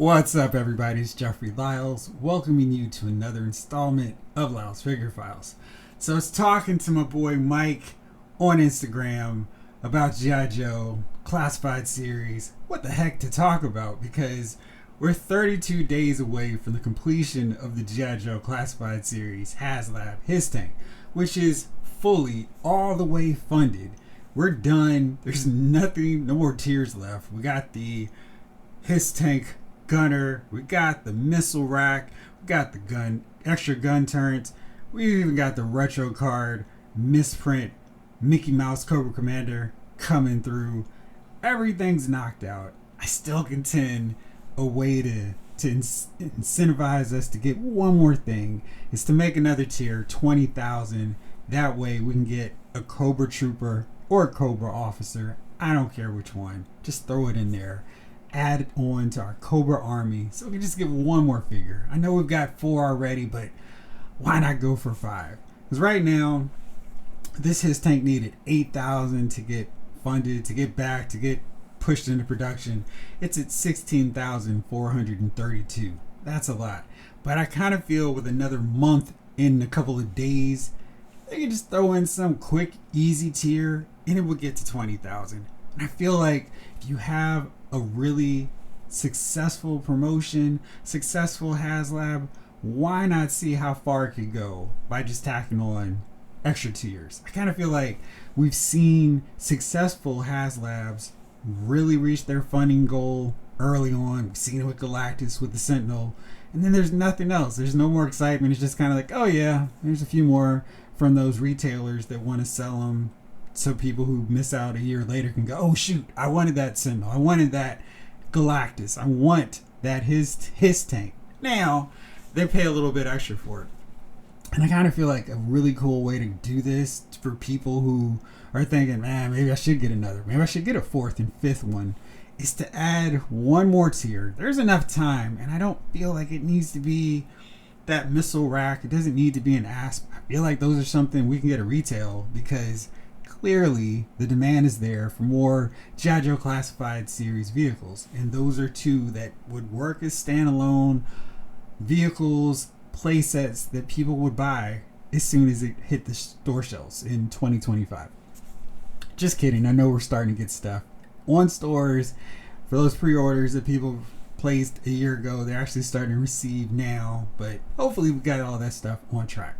What's up, everybody? It's Jeffrey Lyles, welcoming you to another installment of Lyles Figure Files. So I was talking to my boy Mike on Instagram about G.I. Joe Classified Series. What the heck to talk about, because we're 32 days away from the completion of the G.I. Joe Classified Series HasLab His Tank, which is fully all the way funded. We're done. There's nothing, no more tiers left. We got the His Tank gunner, we got the missile rack, we got the gun, extra gun turrets, we even got the retro card, misprint, Mickey Mouse Cobra Commander coming through. Everything's knocked out. I still contend a way to incentivize us to get one more thing is to make another tier, 20,000. That way we can get a Cobra Trooper or a Cobra Officer. I don't care which one. Just throw it in there. Add it on to our Cobra army so we can just get one more figure. I know we've got 4 already, but why not go for 5? Because right now, this His Tank needed 8,000 to get funded, to get back, to get pushed into production. It's at 16,432. That's a lot. But I kind of feel with another month in a couple of days, they can just throw in some quick, easy tier and it will get to 20,000. And I feel like if you have a really successful promotion, successful HasLab, why not see how far it could go by just tacking on extra tiers? I kind of feel like we've seen successful HasLabs really reach their funding goal early on. We've seen it with Galactus, with the Sentinel, and then there's nothing else. There's no more excitement. It's just kind of like, oh yeah, there's a few more from those retailers that want to sell them so people who miss out a year later can go, oh shoot, I wanted that Sentinel, I wanted that Galactus, I want that his tank. Now they pay a little bit extra for it, and I kind of feel like a really cool way to do this for people who are thinking, man, maybe I should get another, maybe I should get a 4th and 5th one, is to add one more tier. There's enough time, and I don't feel like it needs to be that missile rack. It doesn't need to be an ASP. I feel like those are something we can get at retail, because clearly the demand is there for more G.I. Joe Classified Series vehicles, and those are 2 that would work as standalone vehicles, play sets that people would buy as soon as it hit the store shelves in 2025. Just kidding. I know we're starting to get stuff on stores for those pre-orders that people placed a year ago. They're actually starting to receive now, but hopefully we got all that stuff on track.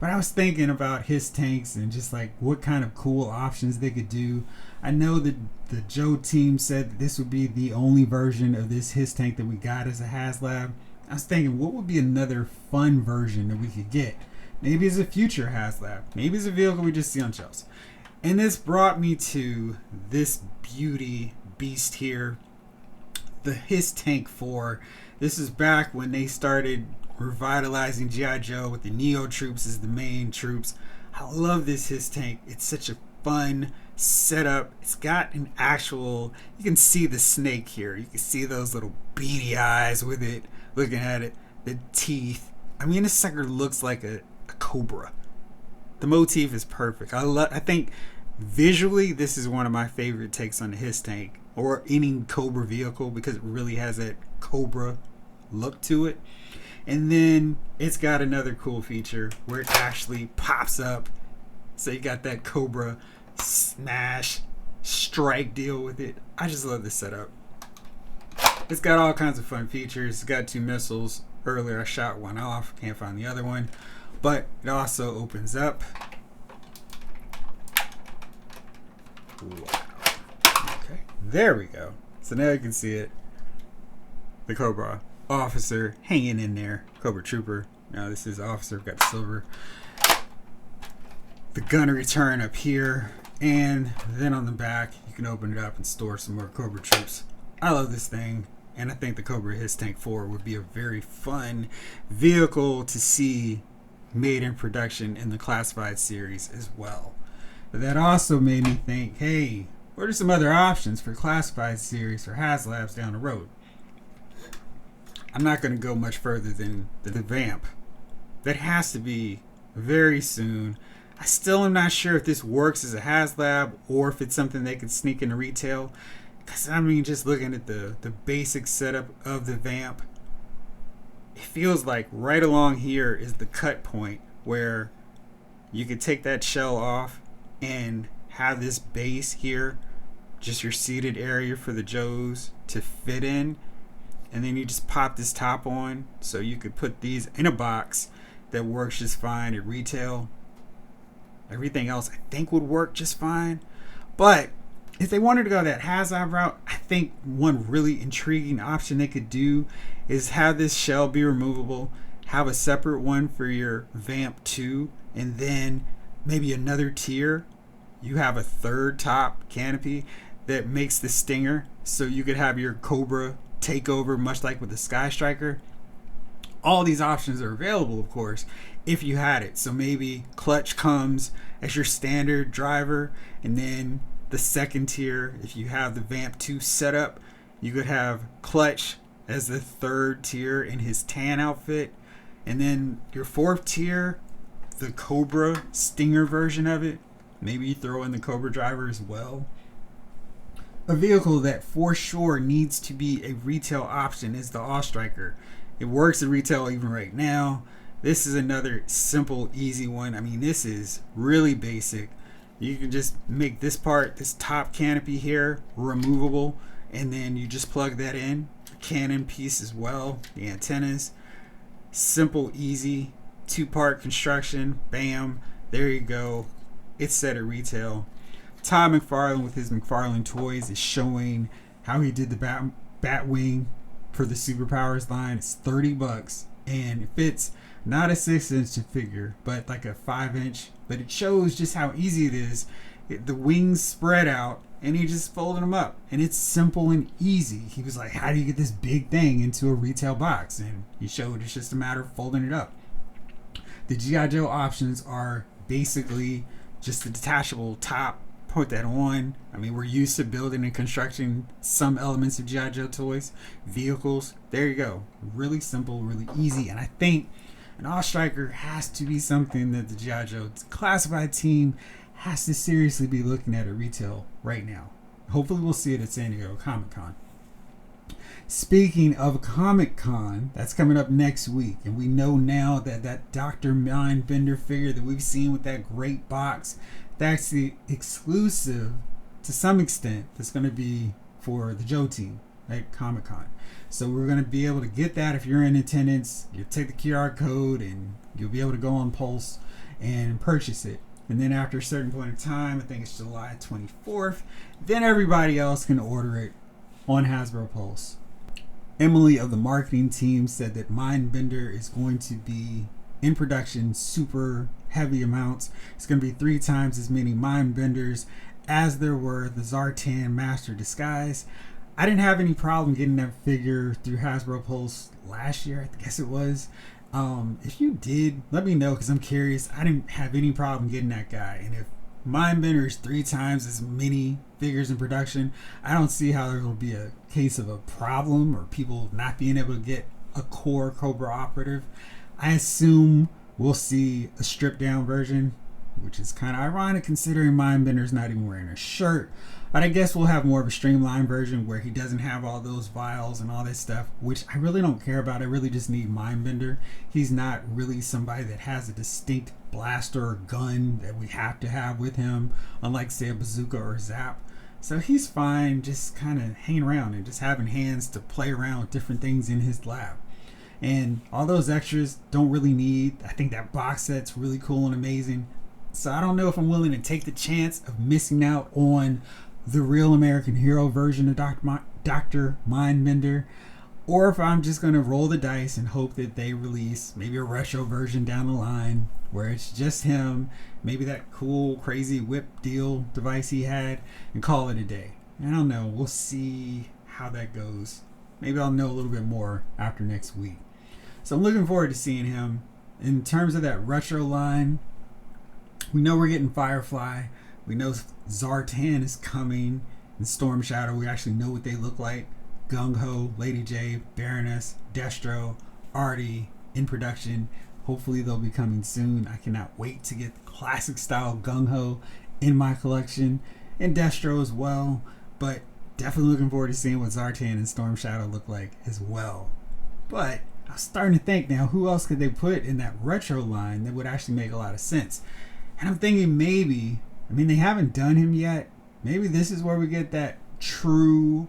But I was thinking about His Tanks and just like what kind of cool options they could do. I know that the Joe team said that this would be the only version of this His Tank that we got as a HasLab. I was thinking, what would be another fun version that we could get? Maybe as a future HasLab. Maybe as a vehicle we just see on shelves. And this brought me to this beauty beast here, the His Tank 4. This is back when they started revitalizing G.I. Joe with the Neo troops as the main troops. I love this His Tank. It's such a fun setup. It's got an actual, you can see the snake here. You can see those little beady eyes with it, looking at it, the teeth. I mean, this sucker looks like a cobra. The motif is perfect. I think visually this is one of my favorite takes on the His Tank or any Cobra vehicle, because it really has that Cobra look to it. And then it's got another cool feature where it actually pops up. So you got that Cobra smash strike deal with it. I just love this setup. It's got all kinds of fun features. It's got 2 missiles. Earlier I shot one off. Can't find the other one. But it also opens up. Wow. Okay. There we go. So now you can see it. The Cobra Officer hanging in there. Cobra Trooper. Now this is Officer. We've got silver. The gunnery turn up here. And then on the back, you can open it up and store some more Cobra troops. I love this thing. And I think the Cobra His Tank 4 would be a very fun vehicle to see made in production in the Classified Series as well. But that also made me think, hey, what are some other options for Classified Series for HasLabs down the road? I'm not going to go much further than the Vamp. That has to be very soon. I still am not sure if this works as a HasLab or if it's something they could sneak into retail. Because I mean, just looking at the basic setup of the Vamp, it feels like right along here is the cut point where you could take that shell off and have this base here, just your seated area for the Joes to fit in. And then you just pop this top on, so you could put these in a box that works just fine at retail. Everything else I think would work just fine. But if they wanted to go that HasLab route, I think one really intriguing option they could do is have this shell be removable, have a separate one for your Vamp 2, and then maybe another tier. You have a third top canopy that makes the Stinger, so you could have your Cobra takeover, much like with the Sky Striker. All these options are available, of course, if you had it. So maybe Clutch comes as your standard driver, and then the second tier, if you have the Vamp 2 setup, you could have Clutch as the third tier in his tan outfit, and then your fourth tier, the Cobra Stinger version of it. Maybe you throw in the Cobra driver as well. A vehicle that for sure needs to be a retail option is the All-Striker. It works at retail even right now. This is another simple, easy one. I mean, this is really basic. You can just make this part, this top canopy here, removable, and then you just plug that in. The cannon piece as well, the antennas. Simple, easy, two-part construction. Bam, there you go. It's set at retail. Todd McFarlane with his McFarlane Toys is showing how he did the Batwing for the Superpowers line. It's $30 and it fits not a 6-inch figure, but like a 5-inch. But it shows just how easy it is. The wings spread out and he just folded them up, and it's simple and easy. He was like, how do you get this big thing into a retail box? And he showed it's just a matter of folding it up. The G.I. Joe options are basically just the detachable top. Put that on. I mean, we're used to building and constructing some elements of G.I. Joe toys, vehicles. There you go. Really simple, really easy. And I think an All-Striker has to be something that the G.I. Joe classified team has to seriously be looking at retail right now. Hopefully we'll see it at San Diego Comic-Con. Speaking of Comic-Con, that's coming up next week. And we know now that that Dr. Mindbender figure that we've seen with that great box, that's the exclusive to some extent that's going to be for the Joe team at Comic-Con. So we're going to be able to get that if you're in attendance. You take the QR code and you'll be able to go on Pulse and purchase it. And then after a certain point of time, I think it's July 24th, then everybody else can order it on Hasbro Pulse. Emily of the marketing team said that Mindbender is going to be in production super heavy amounts. It's going to be 3 times as many Mindbenders as there were the Zartan Master Disguise. I didn't have any problem getting that figure through Hasbro Pulse last year, I guess it was. If you did, let me know because I'm curious. I didn't have any problem getting that guy. And if Mindbender is 3 times as many figures in production, I don't see how there will be a case of a problem or people not being able to get a core Cobra operative. I assume we'll see a stripped down version, which is kind of ironic considering Mindbender's not even wearing a shirt. But I guess we'll have more of a streamlined version where he doesn't have all those vials and all this stuff, which I really don't care about. I really just need Mindbender. He's not really somebody that has a distinct blaster or gun that we have to have with him, unlike, say, a bazooka or a Zap. So he's fine just kind of hanging around and just having hands to play around with different things in his lab. And all those extras don't really need. I think that box set's really cool and amazing. So I don't know if I'm willing to take the chance of missing out on the Real American Hero version of Dr. Mindbender, or if I'm just going to roll the dice and hope that they release maybe a retro version down the line where it's just him, maybe that cool crazy whip deal device he had, and call it a day. I don't know. We'll see how that goes. Maybe I'll know a little bit more after next week. So I'm looking forward to seeing him. In terms of that retro line, we know we're getting Firefly. We know Zartan is coming, and Storm Shadow. We actually know what they look like. Gung Ho, Lady J, Baroness, Destro, Artie in production. Hopefully they'll be coming soon. I cannot wait to get the classic style Gung Ho in my collection, and Destro as well. But Definitely looking forward to seeing what Zartan and Storm Shadow look like as well. But I was starting to think now, who else could they put in that retro line that would actually make a lot of sense? And I'm thinking maybe, they haven't done him yet. Maybe this is where we get that true,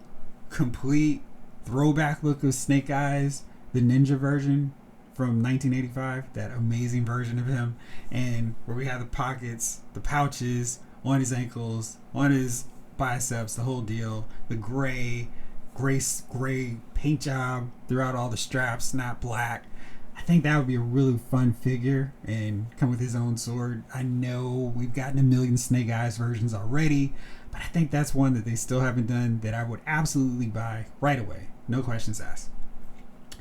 complete throwback look of Snake Eyes, the ninja version from 1985, that amazing version of him, and where we have the pockets, the pouches on his ankles, on his biceps, the whole deal, the gray paint job throughout all the straps, not black. I think that would be a really fun figure and come with his own sword. I know we've gotten a million Snake Eyes versions already, but I think that's one that they still haven't done that I would absolutely buy right away. No questions asked.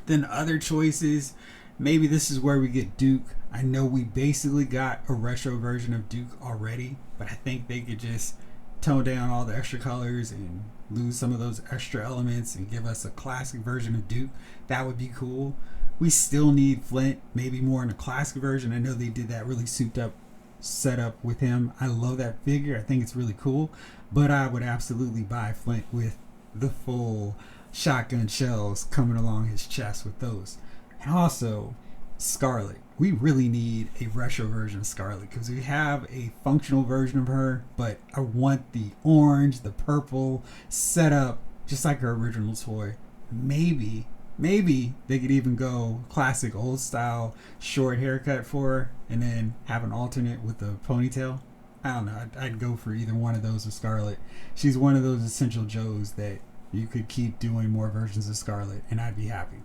Then other choices, maybe this is where we get Duke. I know we basically got a retro version of Duke already, but I think they could just tone down all the extra colors and lose some of those extra elements and give us a classic version of Duke. That would be cool. We still need Flint, maybe more in a classic version. I know they did that really souped up setup with him. I love that figure. I think it's really cool, but I would absolutely buy Flint with the full shotgun shells coming along his chest with those. And also Scarlet. We really need a retro version of Scarlet because we have a functional version of her, but I want the orange, the purple set up just like her original toy. Maybe they could even go classic old style short haircut for her and then have an alternate with a ponytail. I don't know. I'd go for either one of those with Scarlet. She's one of those essential Joes that you could keep doing more versions of Scarlet and I'd be happy.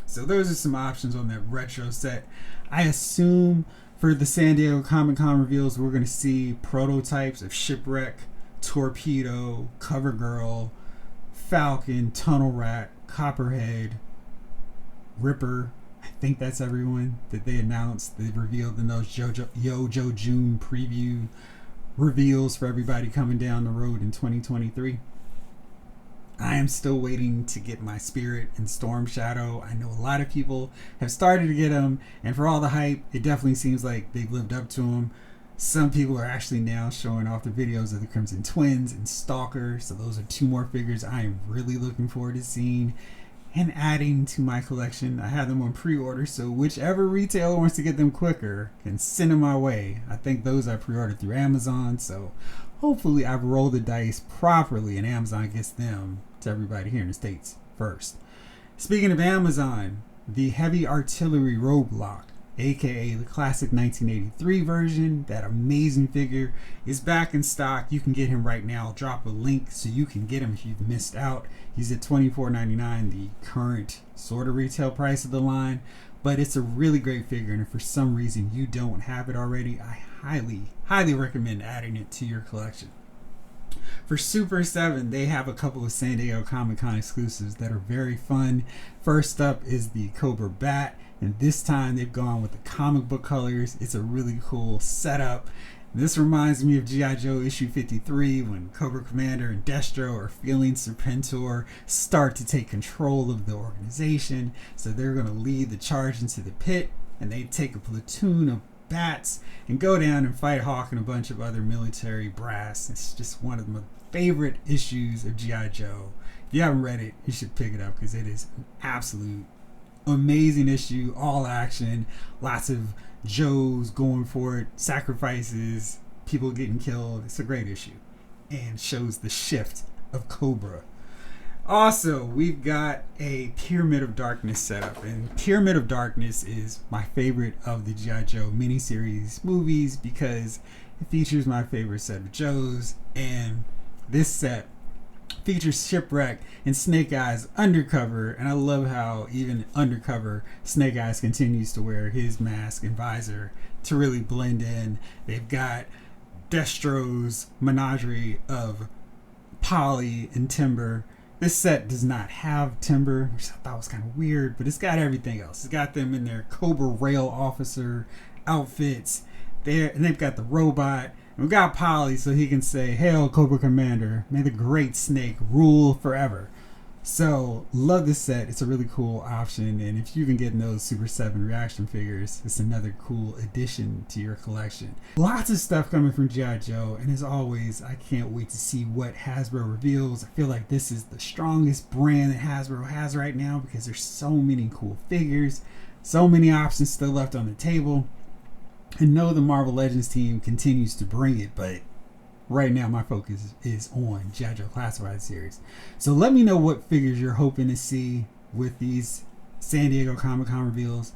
So those are some options on that retro set. I assume for the San Diego Comic-Con reveals, we're going to see prototypes of Shipwreck, Torpedo, CoverGirl, Falcon, Tunnel Rat, Copperhead, Ripper. I think that's everyone that they announced. They revealed in those Yo Joe June preview reveals for everybody coming down the road in 2023. I am still waiting to get my Spirit and Storm Shadow. I know a lot of people have started to get them, and for all the hype, it definitely seems like they've lived up to them. Some people are actually now showing off the videos of the Crimson Twins and Stalker, so those are two more figures I am really looking forward to seeing and adding to my collection. I have them on pre-order, so whichever retailer wants to get them quicker can send them my way. I think those I pre-ordered through Amazon, so hopefully I've rolled the dice properly and Amazon gets them to everybody here in the States first. Speaking of Amazon, the Heavy Artillery Roadblock, aka the classic 1983 version, that amazing figure, is back in stock. You can get him right now. I'll drop a link so you can get him if you've missed out. He's at $24.99, the current sort of retail price of the line, but it's a really great figure, and if for some reason you don't have it already, I highly recommend adding it to your collection. For Super 7, they have a couple of San Diego Comic-Con exclusives that are very fun. First up is the Cobra Bat, and this time they've gone with the comic book colors. It's a really cool setup. This reminds me of G.I. Joe issue 53 when Cobra Commander and Destro are feeling Serpentor start to take control of the organization. So they're going to lead the charge into the pit, and they take a platoon of bats and go down and fight Hawk and a bunch of other military brass. It's just one of my favorite issues of G.I. Joe. If you haven't read it, you should pick it up because it is an absolute amazing issue. All action, lots of Joes going for it, sacrifices, people getting killed. It's a great issue and shows the shift of Cobra. Also, we've got a Pyramid of Darkness setup, and Pyramid of Darkness is my favorite of the G.I. Joe miniseries movies because it features my favorite set of Joes, and this set features Shipwreck and Snake Eyes undercover, and I love how even undercover Snake Eyes continues to wear his mask and visor to really blend in. They've got Destro's menagerie of Polly and Timber. This set does not have Timber, which I thought was kind of weird, but it's got everything else. It's got them in their Cobra Rail officer outfits there, and they've got the robot. And we've got Polly so he can say, "Hail, Cobra Commander, may the great snake rule forever." So love this set. It's a really cool option, and if you've been getting those Super 7 reaction figures, it's another cool addition to your collection. Lots of stuff coming from G.I. Joe, and as always, I can't wait to see what Hasbro reveals. I feel like this is the strongest brand that Hasbro has right now because there's so many cool figures, so many options still left on the table. And know the Marvel Legends team continues to bring it, but right now my focus is on G.I. Joe Classified series. So let me know what figures you're hoping to see with these San Diego Comic-Con reveals.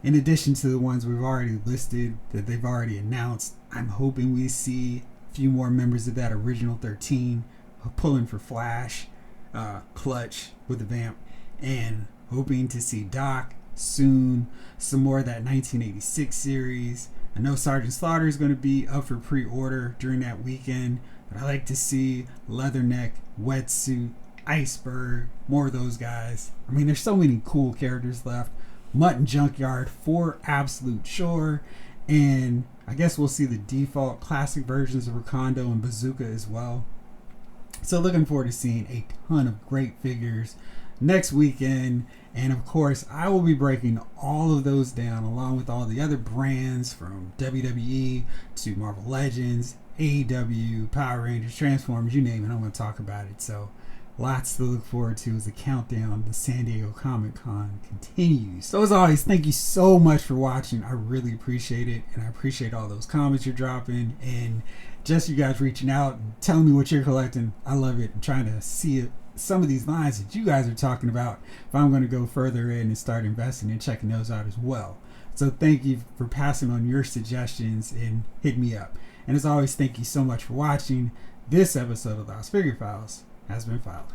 In addition to the ones we've already listed that they've already announced, I'm hoping we see a few more members of that original 13 pulling for Flash, Clutch with the Vamp, and hoping to see Doc soon, some more of that 1986 series. I know Sergeant Slaughter is going to be up for pre-order during that weekend, but I like to see Leatherneck, Wetsuit, Iceberg, more of those guys. I mean, there's so many cool characters left. Mutt & Junkyard for absolute sure, and I guess we'll see the default classic versions of Rakondo and Bazooka as well. So looking forward to seeing a ton of great figures next weekend, and of course I will be breaking all of those down along with all the other brands from WWE to Marvel Legends, AEW, Power Rangers, Transformers, you name it, I'm going to talk about it. So lots to look forward to as the countdown to San Diego Comic-Con continues. So as always, thank you so much for watching. I really appreciate it, and I appreciate all those comments you're dropping and just you guys reaching out and telling me what you're collecting. I love it. I'm trying to see it, some of these lines that you guys are talking about, if I'm going to go further in and start investing and checking those out as well. So thank you for passing on your suggestions and hit me up. And as always, thank you so much for watching. This episode of Lost Figure Files has been filed.